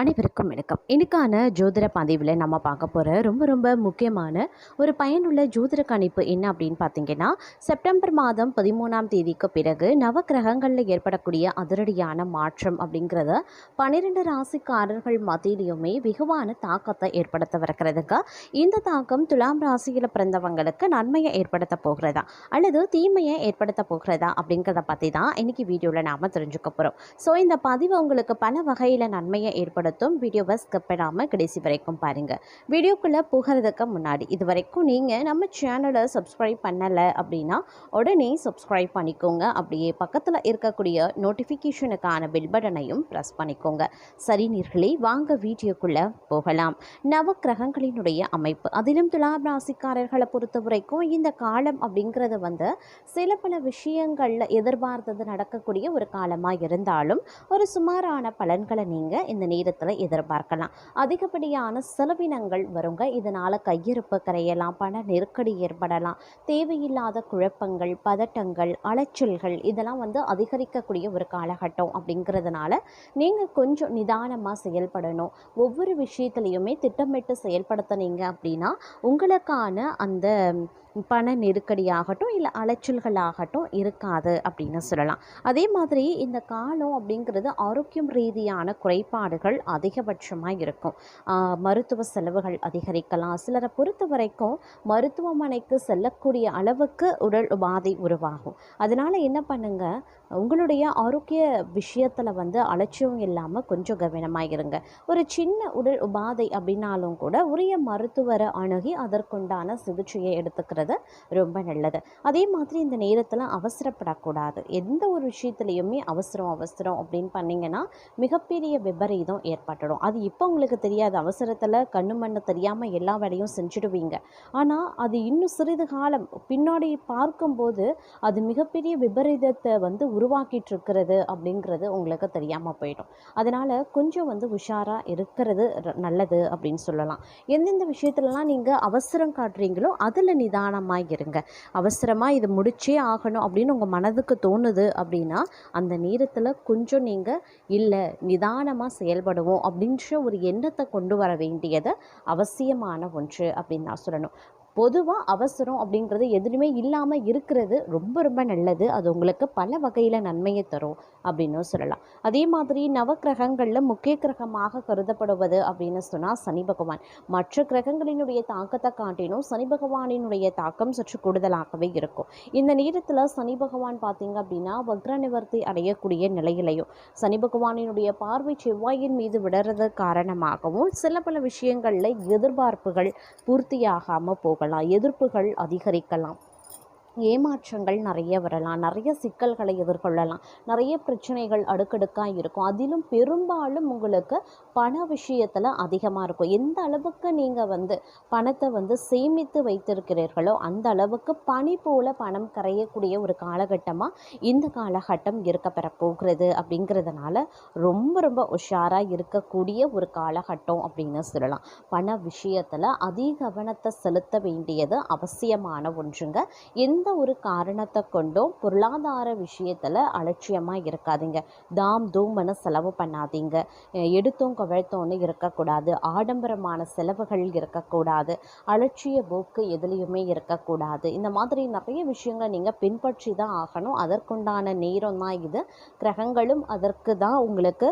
அனைவருக்கும் வணக்கம். இன்னைக்கான ஜோதிட பதிவில் நம்ம பார்க்க போகிற ரொம்ப முக்கியமான ஒரு பயனுள்ள ஜோதிட கணிப்பு என்ன அப்படின்னு பார்த்தீங்கன்னா, செப்டம்பர் மாதம் 13ஆம் தேதிக்கு பிறகு நவக்கிரகங்களில் ஏற்படக்கூடிய அதிரடியான மாற்றம் அப்படிங்கிறத 12 ராசிக்காரர்கள் மத்தியிலையுமே வெகுவான தாக்கத்தை ஏற்படுத்தவிருக்கிறதுங்க. இந்த தாக்கம் துலாம் ராசியில் பிறந்தவங்களுக்கு நன்மையை ஏற்படுத்த போகிறதா அல்லது தீமையை ஏற்படுத்த போகிறதா அப்படிங்கிறத பற்றி தான் இன்னைக்கு வீடியோவில் நாம் தெரிஞ்சுக்க போகிறோம். ஸோ இந்த பதிவு உங்களுக்கு பல வகையில் நன்மையை ஏற்படுத்தும். வீடியோவை ஸ்கிப் பண்ணாமல் கடைசி வரைக்கும் பாருங்கள். வீடியோக்குள்ளே போகிறதுக்கு முன்னாடி இது வரைக்கும் நீங்கள் நம்ம சேனலை சப்ஸ்கிரைப் பண்ணலை அப்படின்னா உடனே சப்ஸ்கிரைப் பண்ணிக்கோங்க. அப்படியே பக்கத்தில் இருக்கக்கூடிய நோட்டிஃபிகேஷனுக்கான பெல் பட்டனையும் ப்ரெஸ் பண்ணிக்கோங்க. சரி நேயர்களே, வாங்க வீடியோக்குள்ளே போகலாம். நவக்கிரகங்களினுடைய அமைப்பு, அதிலும் துலாம் ராசிக்காரர்களை பொறுத்த வரைக்கும் இந்த காலம் அப்படிங்கிறது சில பல விஷயங்களில் எதிர்பார்த்தது நடக்கக்கூடிய ஒரு காலமாக இருந்தாலும் ஒரு சுமாரான பலன்களை நீங்கள் இந்த நேரத்தில் எதிர்பார்க்கலாம். அதிகப்படியான செலவினங்கள் வருங்க. இதனால் கையிருப்பு கரையலாம், பண நெருக்கடி ஏற்படலாம், தேவையில்லாத குழப்பங்கள், பதட்டங்கள், அலைச்சல்கள் இதெல்லாம் அதிகரிக்கக்கூடிய ஒரு காலகட்டம் அப்படிங்கிறதுனால நீங்கள் கொஞ்சம் நிதானமாக செயல்படணும். ஒவ்வொரு விஷயத்துலையுமே திட்டமிட்டு செயல்படுத்தினீங்க அப்படின்னா உங்களுக்கான அந்த பண நெருக்கடியாகட்டும் இல்லை அலைச்சல்களாகட்டும் இருக்காது அப்படின்னு சொல்லலாம். அதே மாதிரி இந்த காலம் அப்படிங்கிறது ஆரோக்கியம் ரீதியான குறைபாடுகள் அதிகபட்சமாக இருக்கும். மருத்துவ செலவுகள் அதிகரிக்கலாம். சிலரை பொறுத்த வரைக்கும் மருத்துவமனைக்கு செல்லக்கூடிய அளவுக்கு உடல் உபாதை உருவாகும். அதனால் என்ன பண்ணுங்க, உங்களுடைய ஆரோக்கிய விஷயத்தில் அலட்சியம் இல்லாமல் கொஞ்சம் கவனமாக இருங்க. ஒரு சின்ன உடல் உபாதை அப்படின்னாலும் கூட உரிய மருத்துவரை அணுகி அதற்குண்டான சிகிச்சையை எடுத்துக்கிறது ரொம்ப நல்லது. அதே மாதிரி இந்த நேரத்தில் அவசரப்படக்கூடாது. எந்த ஒரு விஷயத்துலையுமே அவசரம் அப்படின்னு பண்ணிங்கன்னா மிகப்பெரிய விபரீதம் ஏற்பட்டுடும். அது இப்போ உங்களுக்கு தெரியாது, அவசரத்தில் கண்ணு மண்ணு தெரியாமல் எல்லா வேலையும் செஞ்சுடுவீங்க. ஆனால் அது இன்னும் சிறிது காலம் பின்னாடி பார்க்கும்போது அது மிகப்பெரிய விபரீதத்தை உருவாக்கிட்டு இருக்கிறது அப்படிங்கிறது உங்களுக்கு தெரியாமல் போயிடும். அதனால் கொஞ்சம் உஷாராக இருக்கிறது நல்லது அப்படின்னு சொல்லலாம். எந்தெந்த விஷயத்துலலாம் நீங்கள் அவசரம் காட்டுறீங்களோ அதில் நிதானமாக இருங்க. அவசரமாக இது முடிச்சே ஆகணும் அப்படின்னு உங்கள் மனதுக்கு தோணுது அப்படின்னா அந்த நேரத்தில் கொஞ்சம் நீங்கள் இல்லை நிதானமாக செயல்படுவோம் அப்படின்ற ஒரு எண்ணத்தை கொண்டு வர வேண்டியது அவசியமான ஒன்று அப்படின்னு நான் சொல்லணும். பொதுவாக அவசரம் அப்படிங்கிறது எதுவுமே இல்லாமல் இருக்கிறது ரொம்ப நல்லது. அது உங்களுக்கு பல வகையில் நன்மையை தரும் அப்படின்னு சொல்லலாம். அதே மாதிரி நவக்கிரகங்களில் முக்கிய கிரகமாக கருதப்படுவது அப்படின்னு சொன்னால் சனி பகவான். மற்ற கிரகங்களினுடைய தாக்கத்தை காட்டினும் சனி பகவானினுடைய தாக்கம் சற்று கூடுதலாகவே இருக்கும். இந்த நேரத்தில் சனி பகவான் பார்த்தீங்க அப்படின்னா வக்ர நிவர்த்தி அடையக்கூடிய நிலையிலையும் சனி பகவானினுடைய பார்வை செவ்வாயின் மீது விடுறது காரணமாகவும் சில பல விஷயங்களில் எதிர்பார்ப்புகள் பூர்த்தியாகாமல் போகும், எதிர்ப்புகள் அதிகரிக்கலாம், ஏமாற்றங்கள் நிறைய வரலாம், நிறைய சிக்கல்களை எதிர்கொள்ளலாம், நிறைய பிரச்சனைகள் அடுக்கடுக்காக இருக்கும். அதிலும் பெரும்பாலும் உங்களுக்கு பண விஷயத்தில் அதிகமாக இருக்கும். எந்த அளவுக்கு நீங்கள் பணத்தை சேமித்து வைத்திருக்கிறீர்களோ அந்த அளவுக்கு பனி போல பணம் கரையக்கூடிய ஒரு காலகட்டமாக இந்த காலகட்டம் இருக்கப்பெற போகிறது. அப்படிங்கிறதுனால ரொம்ப உஷாராக இருக்கக்கூடிய ஒரு காலகட்டம் அப்படின்னு சொல்லலாம். பண விஷயத்தில் அதிக கவனத்தை செலுத்த வேண்டியது அவசியமான ஒன்றுங்க. எந்த ஒரு காரணத்தை கொண்டும் பொருளாதார விஷயத்தில் அலட்சியமாக இருக்காதீங்க. தாம் தூம்னு செலவு பண்ணாதீங்க. எடுத்தோம் கவிழ்த்தோன்னு இருக்கக்கூடாது. ஆடம்பரமான செலவுகள் இருக்கக்கூடாது. அலட்சிய போக்கு எதுலேயுமே இருக்கக்கூடாது. இந்த மாதிரி நிறைய விஷயங்களை நீங்கள் பின்பற்றி தான் ஆகணும். அதற்குண்டான நேரம் தான் இது. கிரகங்களும் அதற்கு தான் உங்களுக்கு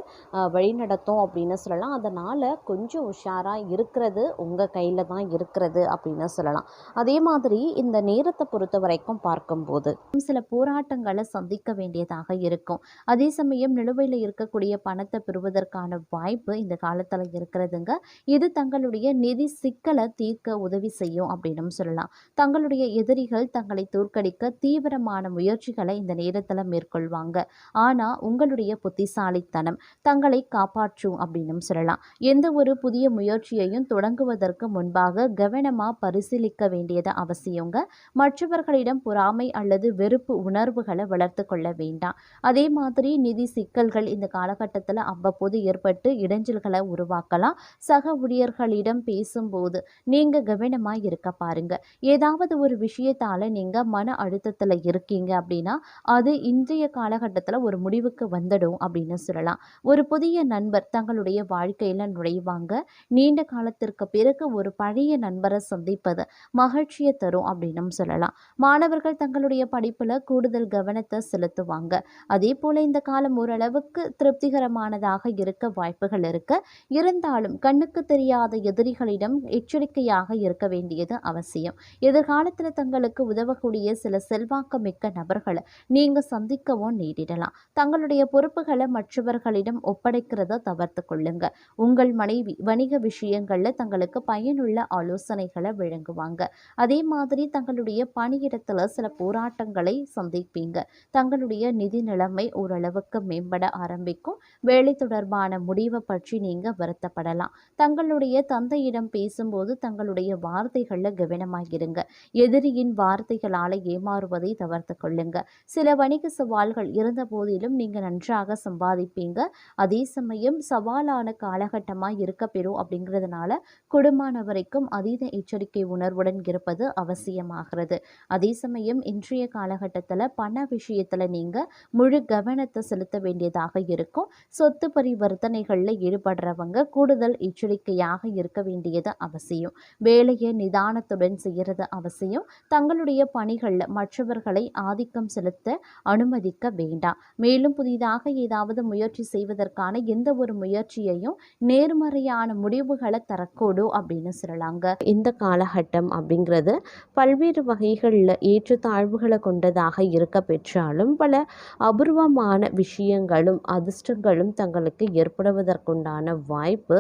வழிநடத்தும் அப்படின்னு சொல்லலாம். அதனால் கொஞ்சம் உஷாராக இருக்கிறது உங்கள் கையில் தான் இருக்கிறது அப்படின்னு சொல்லலாம். அதே மாதிரி இந்த நேரத்தை பொறுத்த வரைக்கும் பார்க்கும்போது சில போராட்டங்களை சந்திக்க வேண்டியதாக இருக்கும். அதே சமயம் நிலுவையில் இருக்கக்கூடிய பணத்தை பெறுவதற்கான வாய்ப்பு இந்த காலத்தில் இருக்கிறதுங்க. இது தங்களுடைய நிதி சிக்கலை தீர்க்க உதவி செய்யும் அப்படின்னு சொல்லலாம். தங்களுடைய எதிரிகள் தங்களை தோற்கடிக்க தீவிரமான முயற்சிகளை இந்த நேரத்தில் மேற்கொள்வாங்க. ஆனால் உங்களுடைய புத்திசாலித்தனம் தங்களை காப்பாற்றும் அப்படின்னு சொல்லலாம். எந்த ஒரு புதிய முயற்சியையும் தொடங்குவதற்கு முன்பாக கவனமாக பரிசீலிக்க வேண்டியது அவசியங்க. மற்றவர்களிடம் தங்களிடம் பொறாமை அல்லது வெறுப்பு உணர்வுகளை வளர்த்து கொள்ள வேண்டாம். அதே மாதிரி நிதி சிக்கல்கள் இந்த காலகட்டத்தில் அவ்வப்போது ஏற்பட்டு இடைஞ்சல்களை உருவாக்கலாம். சக ஊழியர்களிடம் பேசும்போது நீங்க கவனமா இருக்க பாருங்க. ஏதாவது ஒரு விஷயத்தால நீங்க மன அழுத்தத்தில் இருக்கீங்க அப்படின்னா அது இன்றைய காலகட்டத்தில் ஒரு முடிவுக்கு வந்துடும் அப்படின்னு சொல்லலாம். ஒரு புதிய நண்பர் தங்களுடைய வாழ்க்கையில நுழைவாங்க. நீண்ட காலத்திற்கு பிறகு ஒரு பழைய நண்பரை சந்திப்பது மகிழ்ச்சியை தரும் அப்படின்னு சொல்லலாம். மாணவர்கள் தங்களுடைய படிப்புல கூடுதல் கவனத்தை செலுத்துவாங்க. அதே போல இந்த காலம் ஓரளவுக்கு திருப்திகரமானதாக இருக்க வாய்ப்புகள் இருக்கு. இருந்தாலும் கண்ணுக்கு தெரியாத எதிரிகளிடம் எச்சரிக்கையாக இருக்க வேண்டியது அவசியம். எதிர்காலத்தில் தங்களுக்கு உதவக்கூடிய சில செல்வாக்கு மிக்க நபர்களை நீங்க சந்திக்கவும் நேரிடலாம். தங்களுடைய பொறுப்புகளை மற்றவர்களிடம் ஒப்படைக்கிறத தவிர்த்து கொள்ளுங்க. உங்கள் மனைவி வணிக விஷயங்கள்ல தங்களுக்கு பயனுள்ள ஆலோசனைகளை வழங்குவாங்க. அதே மாதிரி தங்களுடைய பணியிடத்துல சில போராட்டங்களை சந்திப்பீங்க. தங்களுடைய நிதி நிலைமை ஓரளவுக்கு மேம்பட ஆரம்பிக்கும். வேலை தொடர்பான முடிவை பற்றி நீங்க வருத்தப்படலாம். தங்களுடைய தந்தையிடம் பேசும்போது தங்களுடைய வார்த்தைகள்ல கவனமாகிருங்க. எதிரியின் வார்த்தைகளால ஏமாறுவதை தவிர்த்து கொள்ளுங்க. சில வணிக சவால்கள் இருந்த போதிலும் நீங்க நன்றாக சம்பாதிப்பீங்க. அதே சமயம் சவாலான காலகட்டமாக இருக்க பெறும் அப்படிங்கிறதுனால குடும்பமான வரைக்கும் அதீத எச்சரிக்கை உணர்வுடன் இருப்பது அவசியமாகிறது. அதே சமயம் இன்றைய காலகட்டத்தில் பண விஷயத்தில் நீங்கள் முழு கவனத்தை செலுத்த வேண்டியதாக இருக்கும். சொத்து பரிவர்த்தனைகளில் ஈடுபடுறவங்க கூடுதல் எச்சரிக்கையாக இருக்க வேண்டியது அவசியம். வேலையை நிதானத்துடன் செய்கிறது அவசியம். தங்களுடைய பணிகளில் மற்றவர்களை ஆதிக்கம் செலுத்த அனுமதிக்க வேண்டாம். மேலும் புதிதாக ஏதாவது முயற்சி செய்வதற்கான எந்த ஒரு முயற்சியையும் நேர்மறையான முடிவுகளை தரக்கூடும் அப்படின்னு சொல்லலாங்க. இந்த காலகட்டம் அப்படிங்கிறது பல்வேறு வகைகளில் ஏற்றத்தாழ்வுகளை கொண்டதாக இருக்க பெற்றாலும் பல அபூர்வமான விஷயங்களும் அதிர்ஷ்டங்களும் தங்களுக்கு ஏற்படுவதற்குண்டான வாய்ப்பு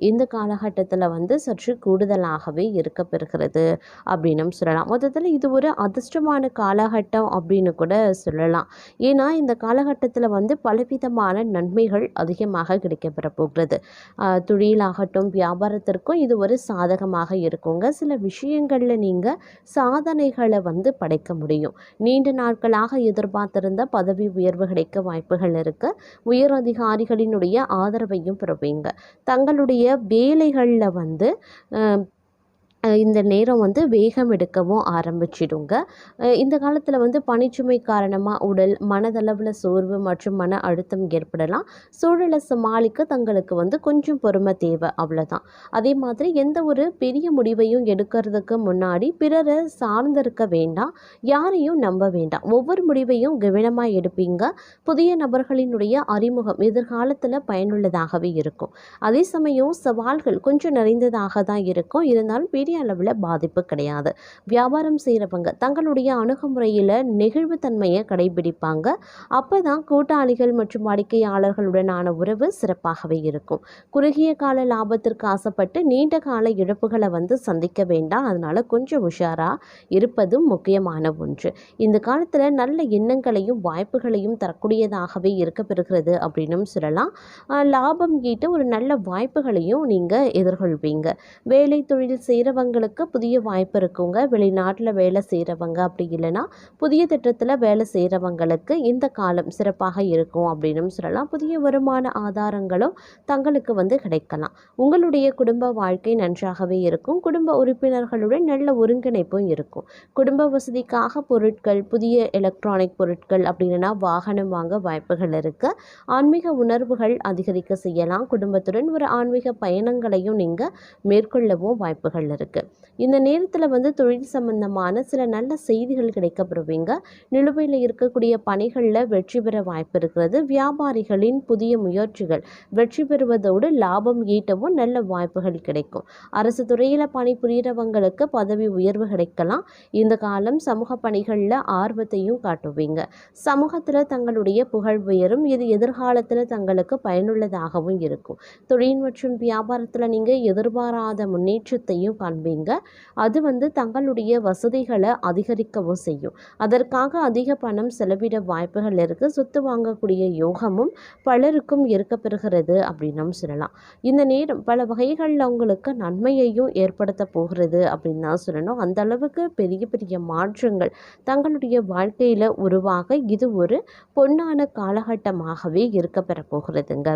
இந்த காலகட்டத்தில் சற்று கூடுதலாகவே இருக்க பெறுகிறது அப்படின்னு சொல்லலாம். மொத்தத்தில் இது ஒரு அதிர்ஷ்டமான காலகட்டம் அப்படின்னு கூட சொல்லலாம். ஏன்னா இந்த காலகட்டத்தில் பலவிதமான நன்மைகள் அதிகமாக கிடைக்கப்பெற போகிறது. தொழிலாகட்டும் வியாபாரத்திற்கும் இது ஒரு சாதகமாக இருக்குங்க. சில விஷயங்களில் நீங்கள் சாதனைகளை படைக்க முடியும். நீண்ட நாட்களாக எதிர்பார்த்திருந்த பதவி உயர்வு கிடைக்க வாய்ப்புகள் இருக்கு. உயர் அதிகாரிகளினுடைய ஆதரவையும் பெறுவீங்க. தங்களுடைய வேலைகளில் இந்த நேரம் வேகம் எடுக்கவும் ஆரம்பிச்சிடுங்க. இந்த காலத்தில் பணிச்சுமை காரணமாக உடல் மனதளவில் சோர்வு மற்றும் மன அழுத்தம் ஏற்படலாம். சூழலை சமாளிக்க தங்களுக்கு கொஞ்சம் பொறுமை தேவை, அவ்வளோதான். அதே மாதிரி எந்த ஒரு பெரிய முடிவையும் எடுக்கிறதுக்கு முன்னாடி பிறரை சார்ந்திருக்க வேண்டாம். யாரையும் நம்ப வேண்டாம். ஒவ்வொரு முடிவையும் கவனமாக எடுப்பீங்க. புதிய நபர்களினுடைய அறிமுகம் எதிர்காலத்தில் பயனுள்ளதாகவே இருக்கும். அதே சமயம் சவால்கள் கொஞ்சம் நிறைந்ததாக தான் இருக்கும். இருந்தாலும் பெரிய அளவில் பாதிப்பு கிடையாது. வியாபாரம் செய்கிறவங்க தங்களுடைய அணுகுமுறையில் நெகிழ்வுத்தன்மையை கடைபிடிப்பாங்க. அப்போ தான் கூட்டாளிகள் மற்றும் வாடிக்கையாளர்களுடனான உறவு சிறப்பாகவே இருக்கும். குறுகிய கால லாபத்திற்கு ஆசைப்பட்டு நீண்ட கால இழப்புகளை சந்திக்க வேண்டாம். அதனால கொஞ்சம் உஷாராக இருப்பதும் முக்கியமான ஒன்று. இந்த காலத்தில் நல்ல எண்ணங்களையும் வாய்ப்புகளையும் தரக்கூடியதாகவே இருக்க பெறுகிறது அப்படின்னு சொல்லலாம். லாபம் ஈட்ட ஒரு நல்ல வாய்ப்புகளையும் நீங்கள் எதிர்கொள்வீங்க. வேலை தொழில் செய்கிறவங்களுக்கு புதிய வாய்ப்பு இருக்குங்க. வெளிநாட்டில் வேலை செய்கிறவங்க அப்படி இல்லைன்னா புதிய திட்டத்தில் வேலை செய்கிறவங்களுக்கு இந்த காலம் சிறப்பாக இருக்கும் அப்படின்னு சொல்லலாம். புதிய வருமான ஆதாரங்களும் தங்களுக்கு கிடைக்கலாம். உங்களுடைய குடும்ப வாழ்க்கை நன்றாகவே இருக்கும். குடும்ப உறுப்பினர்களுடன் நல்ல ஒருங்கிணைப்பும் இருக்கும். குடும்ப வசதிக்காக பொருட்கள், புதிய எலக்ட்ரானிக் பொருட்கள் அப்படின்னா வாகனம் வாங்க வாய்ப்புகள் இருக்கு. ஆன்மீக உணர்வுகள் அதிகரிக்க செய்யலாம். குடும்பத்துடன் ஒரு ஆன்மீக பயணங்களையும் நீங்கள் மேற்கொள்ளவும் வாய்ப்புகள் இருக்கு. இந்த நேரத்தில் தொழில் சம்பந்தமான சில நல்ல செய்திகள் கிடைக்கப்படுவீங்க. நிலுவையில் இருக்கக்கூடிய பணிகளில் வெற்றி பெற வாய்ப்பு இருக்கிறது. வியாபாரிகளின் புதிய முயற்சிகள் வெற்றி பெறுவதோடு லாபம் ஈட்டவும் நல்ல வாய்ப்புகள் கிடைக்கும். அரசு துறையில் பணிபுரியறவங்களுக்கு பதவி உயர்வு கிடைக்கலாம். இந்த காலம் சமூக பணிகளில் ஆர்வத்தையும் காட்டுவீங்க. சமூகத்தில் தங்களுடைய புகழ் உயரும். இது எதிர்காலத்தில் தங்களுக்கு பயனுள்ளதாகவும் இருக்கும். தொழில் மற்றும் வியாபாரத்தில் நீங்கள் எதிர்பாராத முன்னேற்றத்தையும் காண்பீங்க. ஆரம்பிங்க. அது தங்களுடைய வசதிகளை அதிகரிக்கவும் செய்யும். அதற்காக அதிக பணம் செலவிட வாய்ப்புகள் இருக்குது. சொத்து வாங்கக்கூடிய யோகமும் பலருக்கும் இருக்கப்பெறுகிறது அப்படின்னும் சொல்லலாம். இந்த நேரம் பல வகைகளில் உங்களுக்கு நன்மையையும் ஏற்படுத்த போகிறது அப்படின்னு தான் சொல்லணும். அந்த அளவுக்கு பெரிய பெரிய மாற்றங்கள் தங்களுடைய வாழ்க்கையில் உருவாக இது ஒரு பொன்னான காலகட்டமாகவே இருக்கப்பெற போகிறதுங்க.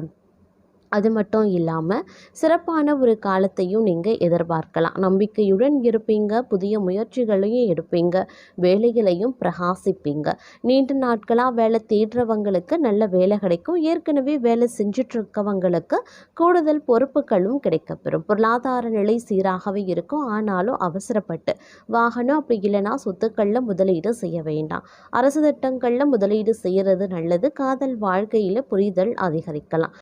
அது மட்டும் இல்லாமல் சிறப்பான ஒரு காலத்தையும் நீங்கள் எதிர்பார்க்கலாம். நம்பிக்கையுடன் இருப்பீங்க, புதிய முயற்சிகளையும் எடுப்பீங்க, வேலைகளையும் பிரகாசிப்பீங்க. நீண்ட நாட்களாக வேலை தேடுறவங்களுக்கு நல்ல வேலை கிடைக்கும். ஏற்கனவே வேலை செஞ்சிட்ருக்கவங்களுக்கு கூடுதல் பொறுப்புகளும் கிடைக்கப்பெறும். பொருளாதார நிலை சீராகவே இருக்கும். ஆனாலும் அவசரப்பட்டு வாகனம் அப்படி இல்லைன்னா சொத்துக்களில் முதலீடு செய்ய வேண்டாம். அரசு திட்டங்களில் முதலீடு செய்கிறது நல்லது. காதல் வாழ்க்கையில் புரிதல் அதிகரிக்கலாம்.